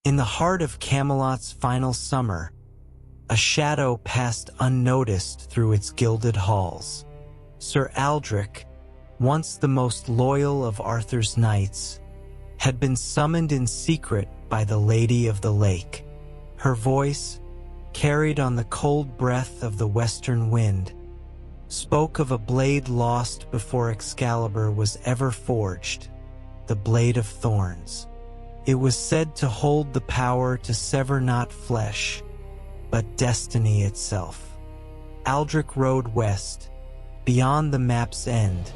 In the heart of Camelot's final summer, a shadow passed unnoticed through its gilded halls. Sir Aldrich, once the most loyal of Arthur's knights, had been summoned in secret by the Lady of the Lake. Her voice, carried on the cold breath of the western wind, spoke of a blade lost before Excalibur was ever forged, the Blade of Thorns. It was said to hold the power to sever not flesh, but destiny itself. Aldrich rode west, beyond the map's end,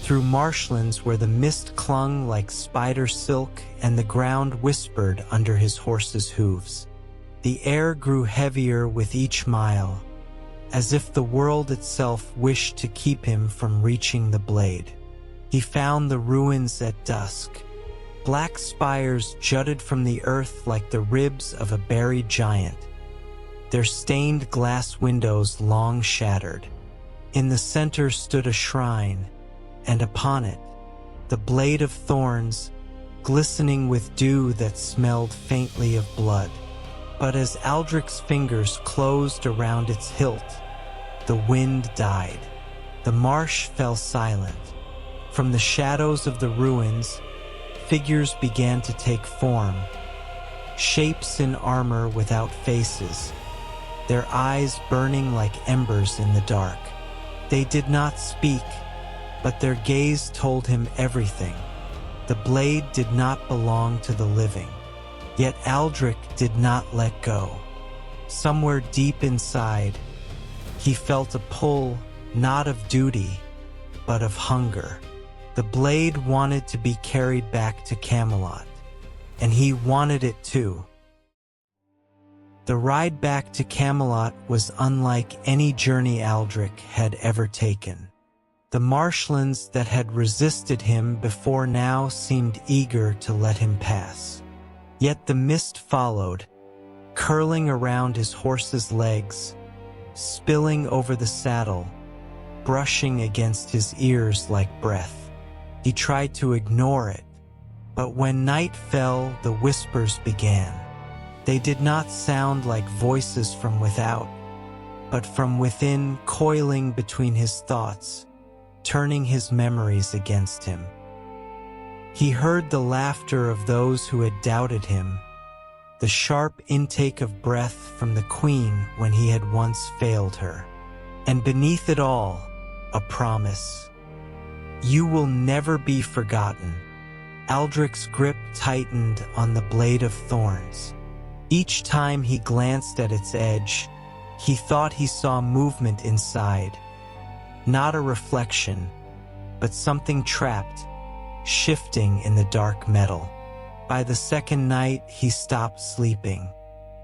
through marshlands where the mist clung like spider silk and the ground whispered under his horse's hooves. The air grew heavier with each mile, as if the world itself wished to keep him from reaching the blade. He found the ruins at dusk. Black spires jutted from the earth like the ribs of a buried giant, their stained glass windows long shattered. In the center stood a shrine, and upon it, the Blade of Thorns, glistening with dew that smelled faintly of blood. But as Aldrich's fingers closed around its hilt, the wind died. The marsh fell silent. From the shadows of the ruins, figures began to take form, shapes in armor without faces, their eyes burning like embers in the dark. They did not speak, but their gaze told him everything. The blade did not belong to the living. Yet Aldrich did not let go. Somewhere deep inside, he felt a pull, not of duty, but of hunger. The blade wanted to be carried back to Camelot, and he wanted it too. The ride back to Camelot was unlike any journey Aldrich had ever taken. The marshlands that had resisted him before now seemed eager to let him pass. Yet the mist followed, curling around his horse's legs, spilling over the saddle, brushing against his ears like breath. He tried to ignore it, but when night fell, the whispers began. They did not sound like voices from without, but from within, coiling between his thoughts, turning his memories against him. He heard the laughter of those who had doubted him, the sharp intake of breath from the queen when he had once failed her. And beneath it all, a promise. You will never be forgotten. Aldrich's grip tightened on the Blade of Thorns. Each time he glanced at its edge, he thought he saw movement inside. Not a reflection, but something trapped, shifting in the dark metal. By the second night, he stopped sleeping.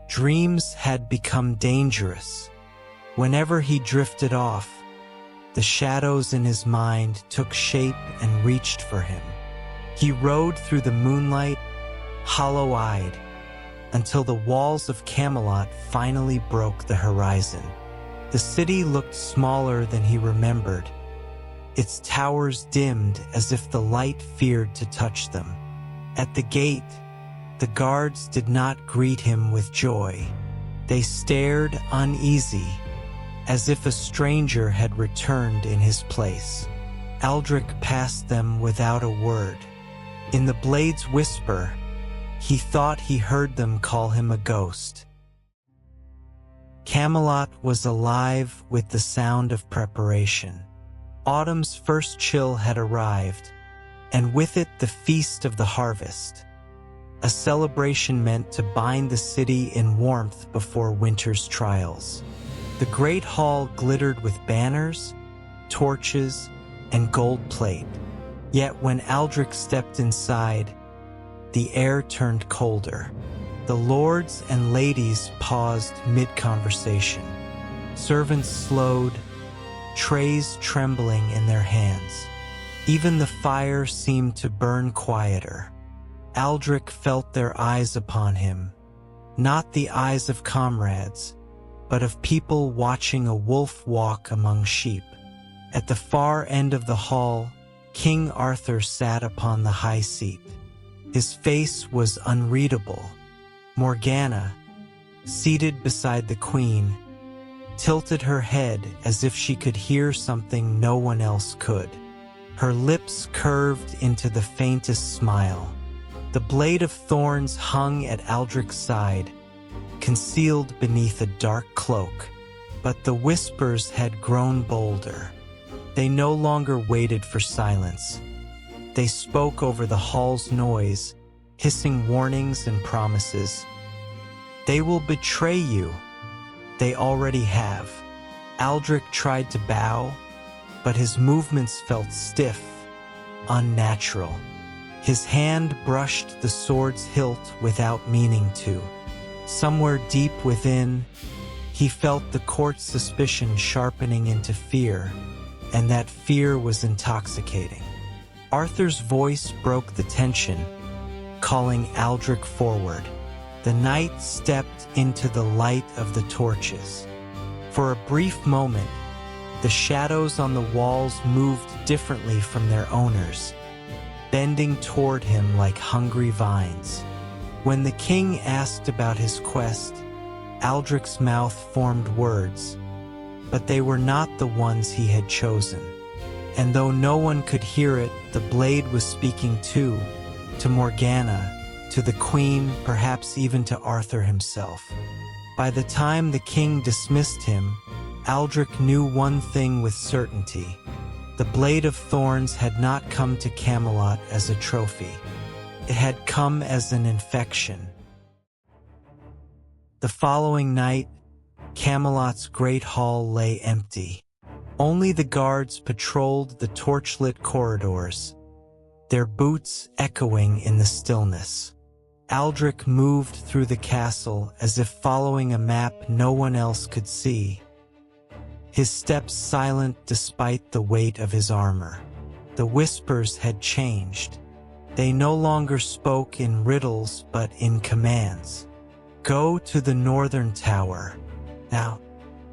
Dreams had become dangerous. Whenever he drifted off, the shadows in his mind took shape and reached for him. He rode through the moonlight, hollow-eyed, until the walls of Camelot finally broke the horizon. The city looked smaller than he remembered. Its towers dimmed as if the light feared to touch them. At the gate, the guards did not greet him with joy. They stared uneasy, as if a stranger had returned in his place. Aldrich passed them without a word. In the blade's whisper, he thought he heard them call him a ghost. Camelot was alive with the sound of preparation. Autumn's first chill had arrived, and with it the feast of the harvest, a celebration meant to bind the city in warmth before winter's trials. The great hall glittered with banners, torches, and gold plate. Yet when Aldrich stepped inside, the air turned colder. The lords and ladies paused mid-conversation. Servants slowed, trays trembling in their hands. Even the fire seemed to burn quieter. Aldrich felt their eyes upon him, not the eyes of comrades, but of people watching a wolf walk among sheep. At the far end of the hall, King Arthur sat upon the high seat. His face was unreadable, Morgana, seated beside the queen, tilted her head as if she could hear something no one else could. Her lips curved into the faintest smile. The Blade of Thorns hung at Aldrich's side, concealed beneath a dark cloak, but the whispers had grown bolder. They no longer waited for silence. They spoke over the hall's noise, hissing warnings and promises. They will betray you. They already have. Aldrich tried to bow, but his movements felt stiff, unnatural. His hand brushed the sword's hilt without meaning to. Somewhere deep within, he felt the court's suspicion sharpening into fear, and that fear was intoxicating. Arthur's voice broke the tension, calling Aldrich forward. The knight stepped into the light of the torches. For a brief moment, the shadows on the walls moved differently from their owners, bending toward him like hungry vines. When the king asked about his quest, Aldrich's mouth formed words, but they were not the ones he had chosen. And though no one could hear it, the blade was speaking too, to Morgana, to the queen, perhaps even to Arthur himself. By the time the king dismissed him, Aldrich knew one thing with certainty. The Blade of Thorns had not come to Camelot as a trophy. It had come as an infection. The following night, Camelot's great hall lay empty. Only the guards patrolled the torchlit corridors, their boots echoing in the stillness. Aldrich moved through the castle as if following a map no one else could see, his steps silent despite the weight of his armor. The whispers had changed. They no longer spoke in riddles but in commands. Go to the northern tower. Now,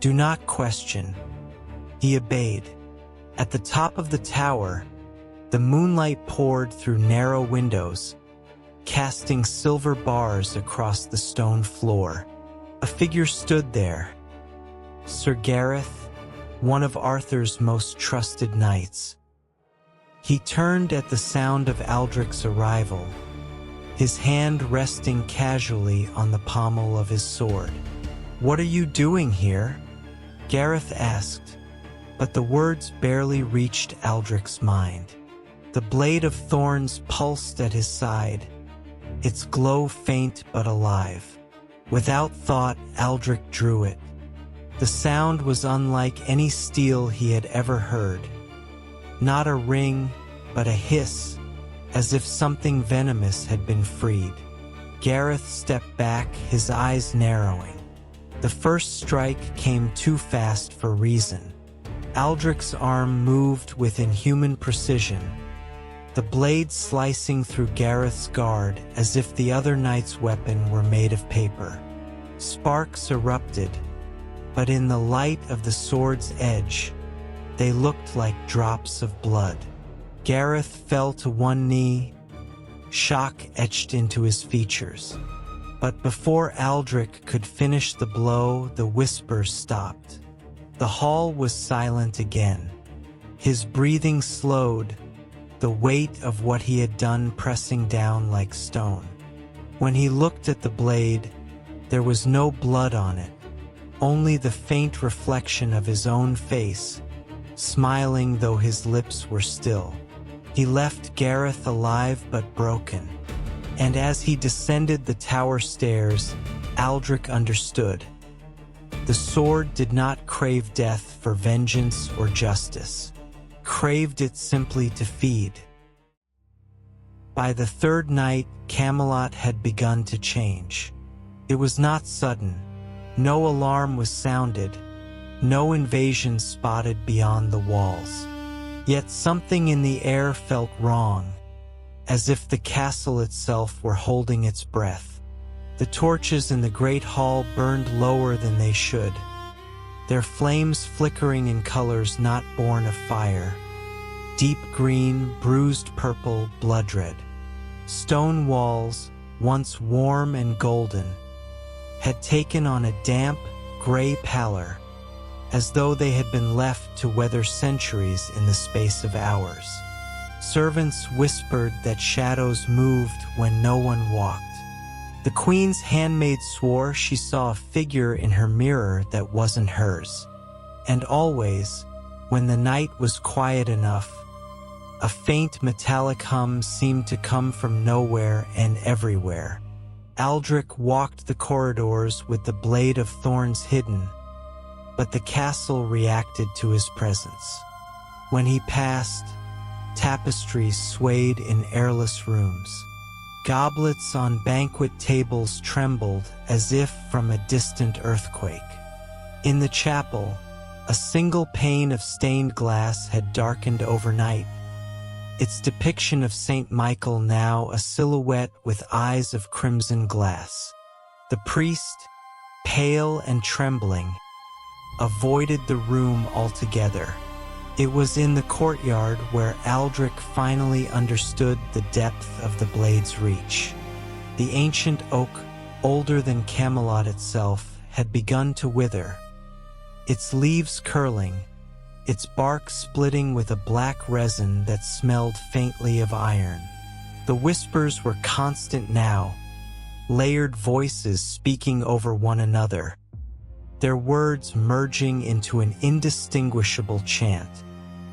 do not question. He obeyed. At the top of the tower, the moonlight poured through narrow windows, casting silver bars across the stone floor. A figure stood there. Sir Gareth, one of Arthur's most trusted knights. He turned at the sound of Aldrich's arrival, his hand resting casually on the pommel of his sword. "What are you doing here?" Gareth asked, but the words barely reached Aldrich's mind. The Blade of Thorns pulsed at his side, its glow faint but alive. Without thought, Aldrich drew it. The sound was unlike any steel he had ever heard. Not a ring, but a hiss, as if something venomous had been freed. Gareth stepped back, his eyes narrowing. The first strike came too fast for reason. Aldrich's arm moved with inhuman precision, the blade slicing through Gareth's guard as if the other knight's weapon were made of paper. Sparks erupted, but in the light of the sword's edge, they looked like drops of blood. Gareth fell to one knee, shock etched into his features. But before Aldrich could finish the blow, the whispers stopped. The hall was silent again. His breathing slowed, the weight of what he had done pressing down like stone. When he looked at the blade, there was no blood on it, only the faint reflection of his own face, smiling though his lips were still. He left Gareth alive but broken, and as he descended the tower stairs, Aldrich understood. The sword did not crave death for vengeance or justice, craved it simply to feed. By the third night, Camelot had begun to change. It was not sudden. No alarm was sounded, no invasion spotted beyond the walls. Yet something in the air felt wrong, as if the castle itself were holding its breath. The torches in the great hall burned lower than they should, their flames flickering in colors not born of fire. Deep green, bruised purple, blood red. Stone walls, once warm and golden, had taken on a damp, gray pallor, as though they had been left to weather centuries in the space of hours. Servants whispered that shadows moved when no one walked. The queen's handmaid swore she saw a figure in her mirror that wasn't hers. And always, when the night was quiet enough, a faint metallic hum seemed to come from nowhere and everywhere. Aldrich walked the corridors with the Blade of Thorns hidden, but the castle reacted to his presence. When he passed, tapestries swayed in airless rooms. Goblets on banquet tables trembled as if from a distant earthquake. In the chapel, a single pane of stained glass had darkened overnight, its depiction of Saint Michael now a silhouette with eyes of crimson glass. The priest, pale and trembling, avoided the room altogether. It was in the courtyard where Aldrich finally understood the depth of the blade's reach. The ancient oak, older than Camelot itself, had begun to wither, its leaves curling, its bark splitting with a black resin that smelled faintly of iron. The whispers were constant now, layered voices speaking over one another, their words merging into an indistinguishable chant.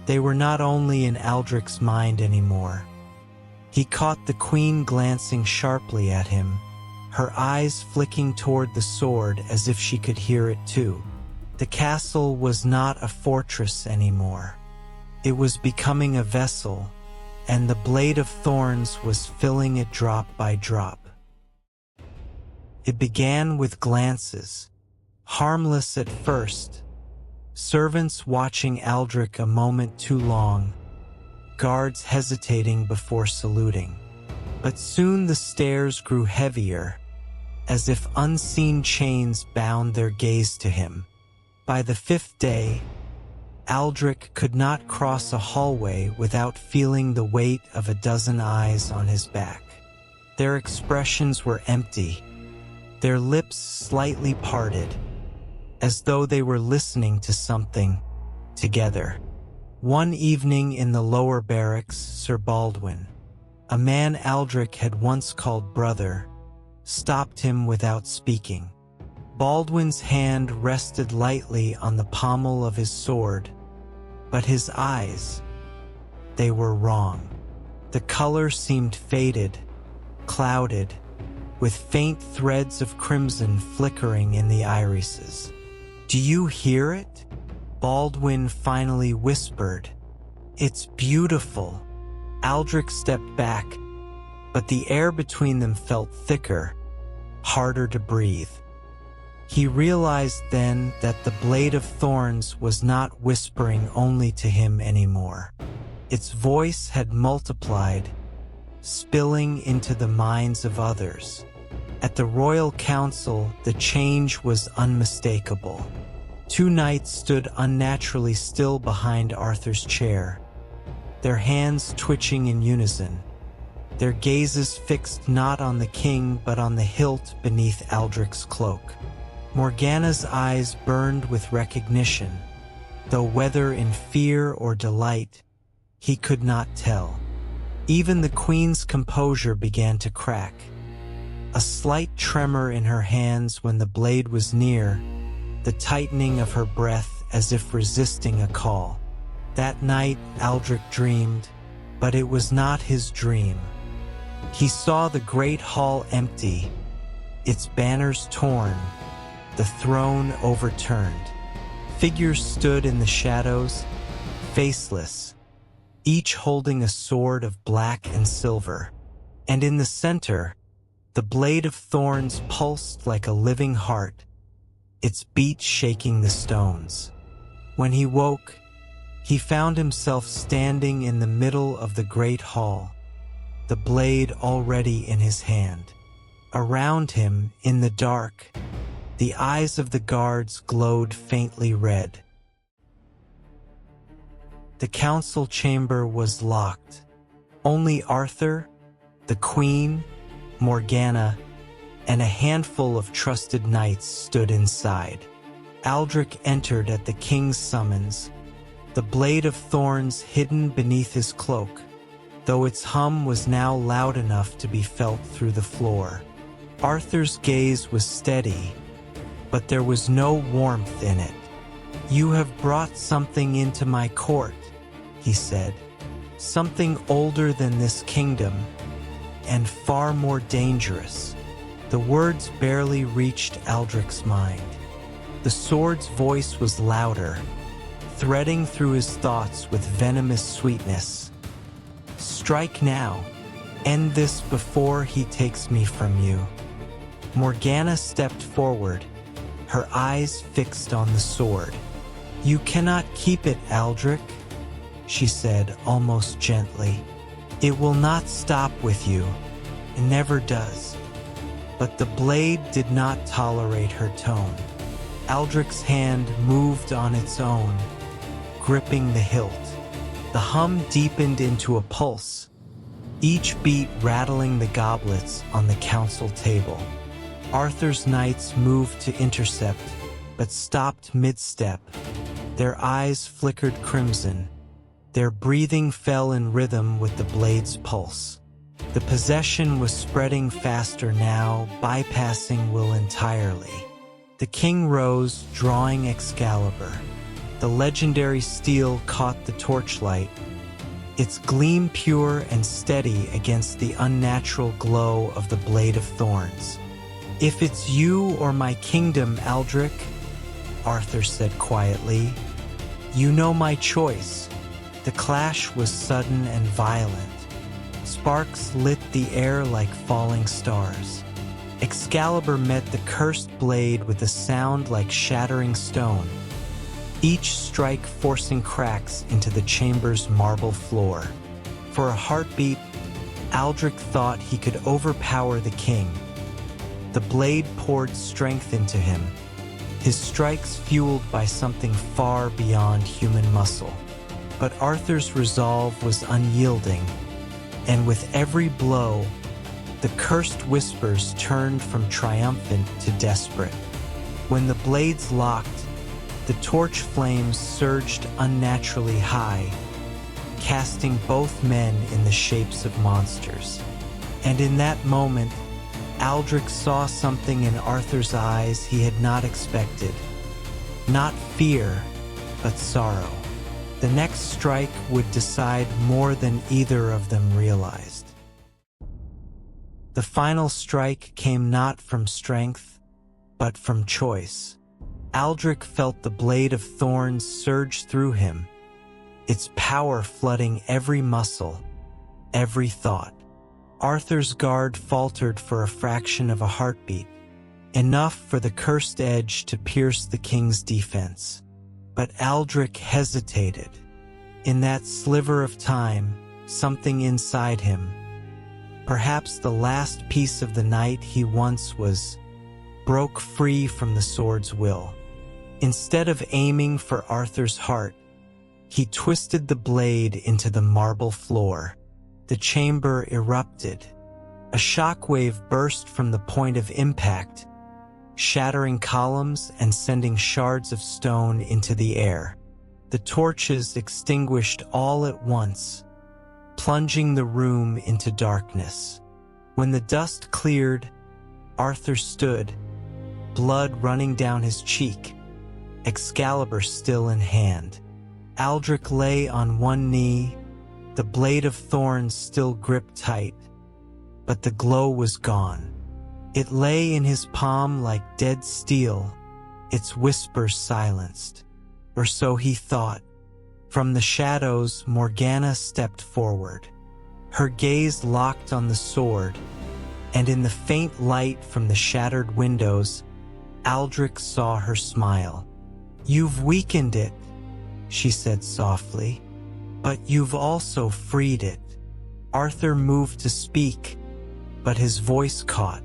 They were not only in Aldrich's mind anymore. He caught the queen glancing sharply at him, her eyes flicking toward the sword as if she could hear it too. The castle was not a fortress anymore. It was becoming a vessel, and the Blade of Thorns was filling it drop by drop. It began with glances, harmless at first, servants watching Aldrich a moment too long, guards hesitating before saluting. But soon the stares grew heavier, as if unseen chains bound their gaze to him. By the fifth day, Aldrich could not cross a hallway without feeling the weight of a dozen eyes on his back. Their expressions were empty, their lips slightly parted, as though they were listening to something together. One evening in the lower barracks, Sir Baldwin, a man Aldrich had once called brother, stopped him without speaking. Baldwin's hand rested lightly on the pommel of his sword, but his eyes, they were wrong. The color seemed faded, clouded, with faint threads of crimson flickering in the irises. "Do you hear it?" Baldwin finally whispered. "It's beautiful." Aldrich stepped back, but the air between them felt thicker, harder to breathe. He realized then that the Blade of Thorns was not whispering only to him anymore. Its voice had multiplied, spilling into the minds of others. At the royal council, the change was unmistakable. Two knights stood unnaturally still behind Arthur's chair, their hands twitching in unison, their gazes fixed not on the king but on the hilt beneath Aldrich's cloak. Morgana's eyes burned with recognition, though whether in fear or delight, he could not tell. Even the queen's composure began to crack. A slight tremor in her hands when the blade was near, the tightening of her breath as if resisting a call. That night Aldrich dreamed, but it was not his dream. He saw the great hall empty, its banners torn, the throne overturned. Figures stood in the shadows, faceless, each holding a sword of black and silver. And in the center, the Blade of Thorns pulsed like a living heart, its beat shaking the stones. When he woke, he found himself standing in the middle of the great hall, the blade already in his hand. Around him, in the dark, the eyes of the guards glowed faintly red. The council chamber was locked. Only Arthur, the queen, Morgana, and a handful of trusted knights stood inside. Aldrich entered at the king's summons, the Blade of Thorns hidden beneath his cloak, though its hum was now loud enough to be felt through the floor. Arthur's gaze was steady, but there was no warmth in it. "You have brought something into my court," he said. "Something older than this kingdom, and far more dangerous." The words barely reached Aldrich's mind. The sword's voice was louder, threading through his thoughts with venomous sweetness. "Strike now. End this before he takes me from you." Morgana stepped forward, her eyes fixed on the sword. "You cannot keep it, Aldrich," she said almost gently. "It will not stop with you. It never does." But the blade did not tolerate her tone. Aldrich's hand moved on its own, gripping the hilt. The hum deepened into a pulse, each beat rattling the goblets on the council table. Arthur's knights moved to intercept, but stopped mid-step. Their eyes flickered crimson. Their breathing fell in rhythm with the blade's pulse. The possession was spreading faster now, bypassing will entirely. The king rose, drawing Excalibur. The legendary steel caught the torchlight, its gleam pure and steady against the unnatural glow of the Blade of Thorns. "If it's you or my kingdom, Aldrich," Arthur said quietly, "you know my choice." The clash was sudden and violent. Sparks lit the air like falling stars. Excalibur met the cursed blade with a sound like shattering stone, each strike forcing cracks into the chamber's marble floor. For a heartbeat, Aldrich thought he could overpower the king. The blade poured strength into him, his strikes fueled by something far beyond human muscle. But Arthur's resolve was unyielding, and with every blow, the cursed whispers turned from triumphant to desperate. When the blades locked, the torch flames surged unnaturally high, casting both men in the shapes of monsters. And in that moment, Aldrich saw something in Arthur's eyes he had not expected. Not fear, but sorrow. The next strike would decide more than either of them realized. The final strike came not from strength, but from choice. Aldrich felt the Blade of Thorns surge through him, its power flooding every muscle, every thought. Arthur's guard faltered for a fraction of a heartbeat, enough for the cursed edge to pierce the king's defense. But Aldrich hesitated. In that sliver of time, something inside him, perhaps the last piece of the knight he once was, broke free from the sword's will. Instead of aiming for Arthur's heart, he twisted the blade into the marble floor. The chamber erupted. A shockwave burst from the point of impact, shattering columns and sending shards of stone into the air. The torches extinguished all at once, plunging the room into darkness. When the dust cleared, Arthur stood, blood running down his cheek, Excalibur still in hand. Aldrich lay on one knee, the Blade of Thorns still gripped tight, but the glow was gone. It lay in his palm like dead steel, its whispers silenced. Or so he thought. From the shadows, Morgana stepped forward, her gaze locked on the sword, and in the faint light from the shattered windows, Aldrich saw her smile. "You've weakened it," she said softly, "but you've also freed it." Arthur moved to speak, but his voice caught.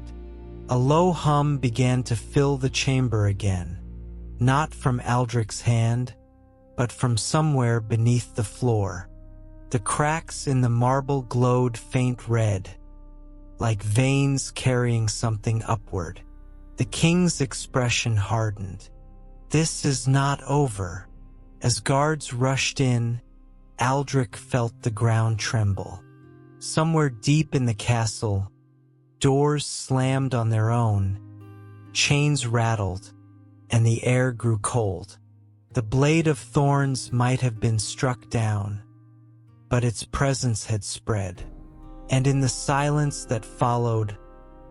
A low hum began to fill the chamber again, not from Aldrich's hand, but from somewhere beneath the floor. The cracks in the marble glowed faint red, like veins carrying something upward. The king's expression hardened. This is not over. As guards rushed in, Aldrich felt the ground tremble. Somewhere deep in the castle, doors slammed on their own, chains rattled, and the air grew cold. The Blade of Thorns might have been struck down, but its presence had spread. And in the silence that followed,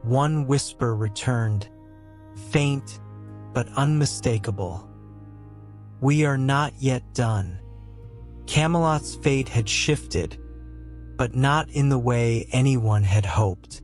one whisper returned, faint but unmistakable. We are not yet done. Camelot's fate had shifted, but not in the way anyone had hoped.